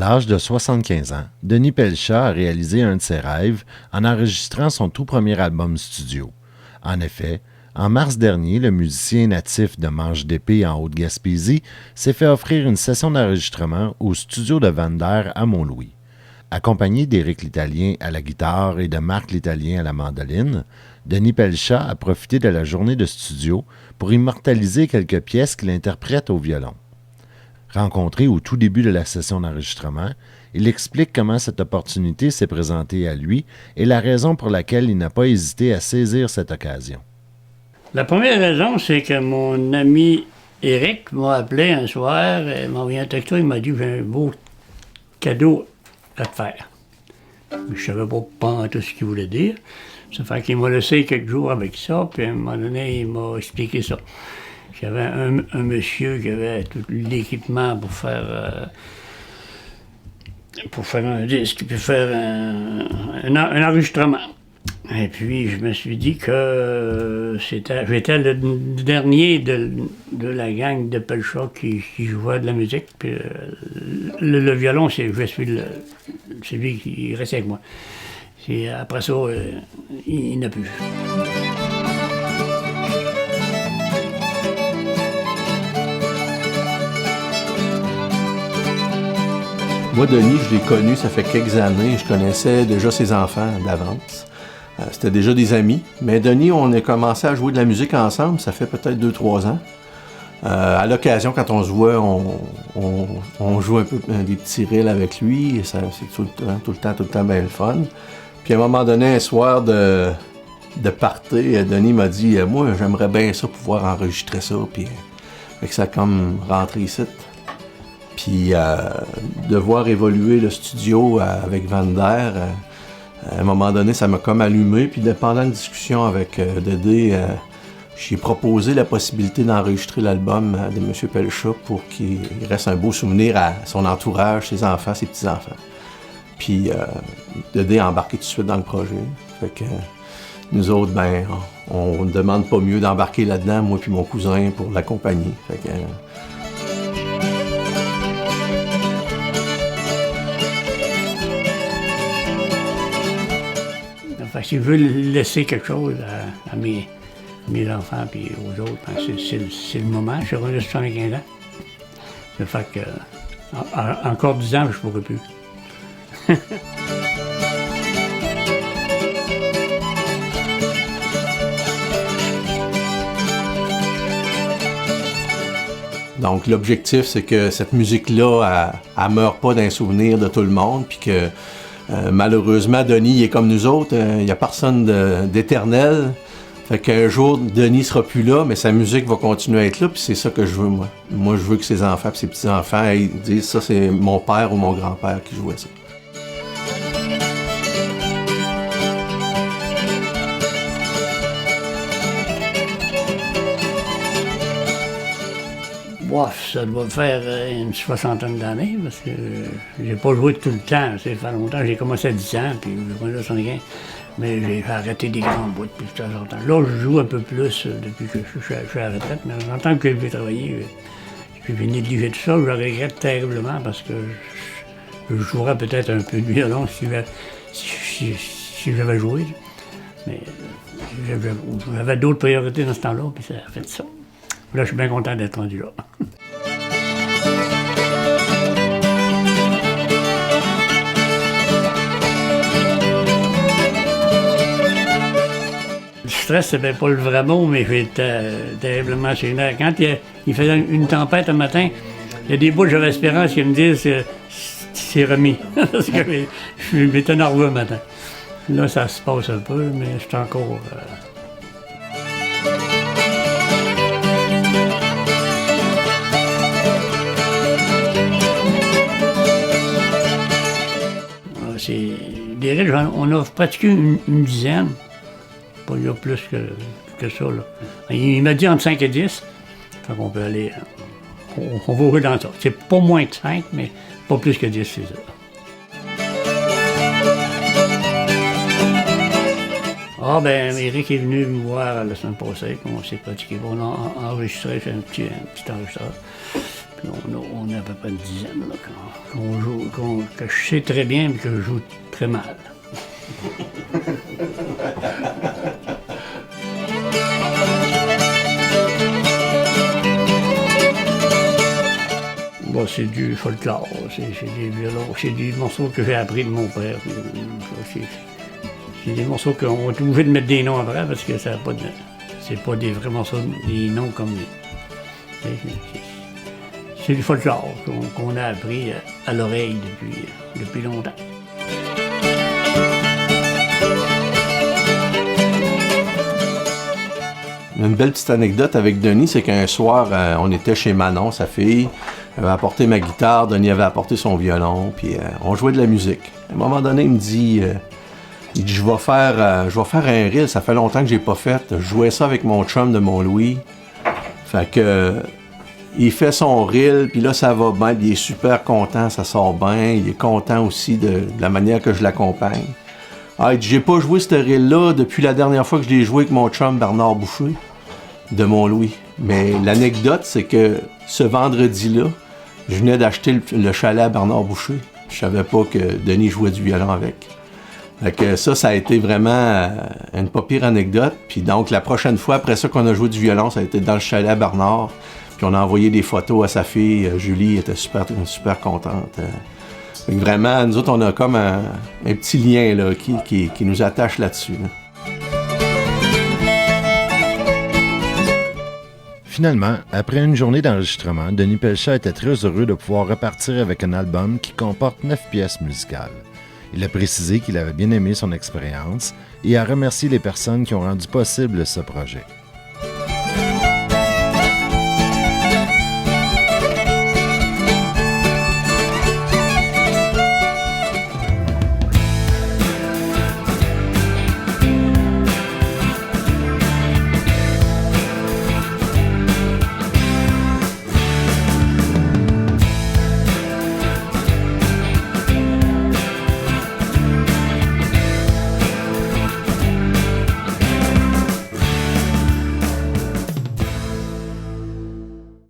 l'âge de 75 ans, Denis Pelchat a réalisé un de ses rêves en enregistrant son tout premier album studio. En effet, en mars dernier, le musicien natif de Manche d'Épée en Haute-Gaspésie s'est fait offrir une session d'enregistrement au studio de Vander à Mont-Louis. Accompagné d'Éric l'Italien à la guitare et de Marc l'Italien à la mandoline, Denis Pelchat a profité de la journée de studio pour immortaliser quelques pièces qu'il interprète au violon. Rencontré au tout début de la session d'enregistrement, il explique comment cette opportunité s'est présentée à lui et la raison pour laquelle il n'a pas hésité à saisir cette occasion. La première raison, c'est que mon ami Éric m'a appelé un soir, il m'a envoyé un texto, il m'a dit « J'ai un beau cadeau à te faire. » Je ne savais pas tout ce qu'il voulait dire. Ça fait qu'il m'a laissé quelques jours avec ça, puis à un moment donné, il m'a expliqué ça. J'avais un monsieur qui avait tout l'équipement pour faire un disque, puis faire un enregistrement. Et puis, je me suis dit que j'étais le dernier de la gang de Pelchat qui jouait de la musique. Puis le violon, je suis celui qui reste avec moi. Après ça, il n'a plus. Moi, Denis, je l'ai connu, ça fait quelques années. Je connaissais déjà ses enfants d'avance. C'était déjà des amis. Mais Denis, on a commencé à jouer de la musique ensemble, ça fait peut-être 2-3 ans. À l'occasion, quand on se voit, on joue un peu des petits reels avec lui. C'est tout le temps bien le fun. Puis à un moment donné, un soir de party, Denis m'a dit « Moi, j'aimerais bien ça, pouvoir enregistrer ça. » Puis fait que ça a comme rentré ici. Puis de voir évoluer le studio avec Vander, à un moment donné, ça m'a comme allumé. Puis pendant une discussion avec Dédé, j'ai proposé la possibilité d'enregistrer l'album de M. Pelchat pour qu'il reste un beau souvenir à son entourage, ses enfants, ses petits-enfants. Puis Dédé a embarqué tout de suite dans le projet. Fait que nous autres, ben, on ne demande pas mieux d'embarquer là-dedans, moi puis mon cousin, pour l'accompagner. Fait que, si je veux laisser quelque chose à mes enfants et aux autres, ben c'est le moment. Je suis rendu à 75 ans. Ça fait que encore 10 ans, je ne pourrai plus. Donc l'objectif, c'est que cette musique-là, elle meurt pas d'un souvenir de tout le monde, puis que malheureusement, Denis est comme nous autres, il n'y a personne d'éternel. Fait qu'un jour, Denis sera plus là, mais sa musique va continuer à être là, puis c'est ça que je veux, moi. Moi, je veux que ses enfants et ses petits-enfants disent « Ça, c'est mon père ou mon grand-père qui jouait ça. » Ça doit faire une 60aine d'années, parce que j'ai pas joué tout le temps. Ça fait longtemps, j'ai commencé à 10 ans, puis j'ai joué à 75. Mais j'ai arrêté des grands bouts depuis tout ce temps. Là, je joue un peu plus depuis que je suis à la retraite, mais en tant que j'ai travaillé, j'ai négligé tout ça. Je le regrette terriblement parce que je jouerais peut-être un peu de violon si j'avais joué. Mais j'avais d'autres priorités dans ce temps-là, puis ça a fait ça. Là, je suis bien content d'être rendu là. Le stress, c'est pas le vrai mot, mais j'étais terriblement gêné. Quand il faisait une tempête un matin, il y a des bouts, j'avais espérance qu'ils me disent c'est remis. Parce que j'étais nerveux le matin. Là, ça se passe un peu, mais je suis encore... Des riches, on a pratiqué une dizaine. Pas il y a plus que ça. Là. Il m'a dit entre 5 et 10. Fait qu'on peut aller. On va ouvrir dans ça. C'est pas moins de 5, mais pas plus que 10, c'est ça. Ah, ben, Éric est venu me voir la semaine passée, puis on s'est pratiqué. On a enregistré, fait un petit enregistreur. Puis on a à peu près une dizaine là, qu'on joue, que je sais très bien, mais que je joue très mal. Bon, c'est du folklore, c'est des violons, c'est des morceaux que j'ai appris de mon père. C'est des morceaux qu'on est obligé de mettre des noms après parce que ça a pas de, c'est pas des vrais morceaux, des noms comme les. C'est du folklore qu'on a appris à l'oreille depuis longtemps. Une belle petite anecdote avec Denis, c'est qu'un soir, on était chez Manon, sa fille. Elle avait apporté ma guitare, Denis avait apporté son violon, puis on jouait de la musique. À un moment donné, il me dit je vais faire un reel, ça fait longtemps que j'ai pas fait. Je jouais ça avec mon chum de Mont-Louis. Fait que il fait son reel, puis là, ça va bien, il est super content, ça sort bien. Il est content aussi de la manière que je l'accompagne. Ah, il dit, j'ai pas joué ce reel-là depuis la dernière fois que je l'ai joué avec mon chum Bernard Boucher de Mont-Louis. Mais l'anecdote, c'est que ce vendredi-là, je venais d'acheter le chalet à Bernard Boucher. Je savais pas que Denis jouait du violon avec. Fait que ça a été vraiment une pas pire anecdote. Puis donc, la prochaine fois, après ça qu'on a joué du violon, ça a été dans le chalet à Bernard. Puis on a envoyé des photos à sa fille. Julie était super contente. Fait que vraiment, nous autres, on a comme un petit lien là, qui nous attache là-dessus. Là. Finalement, après une journée d'enregistrement, Denis Pelchat était très heureux de pouvoir repartir avec un album qui comporte 9 pièces musicales. Il a précisé qu'il avait bien aimé son expérience et a remercié les personnes qui ont rendu possible ce projet.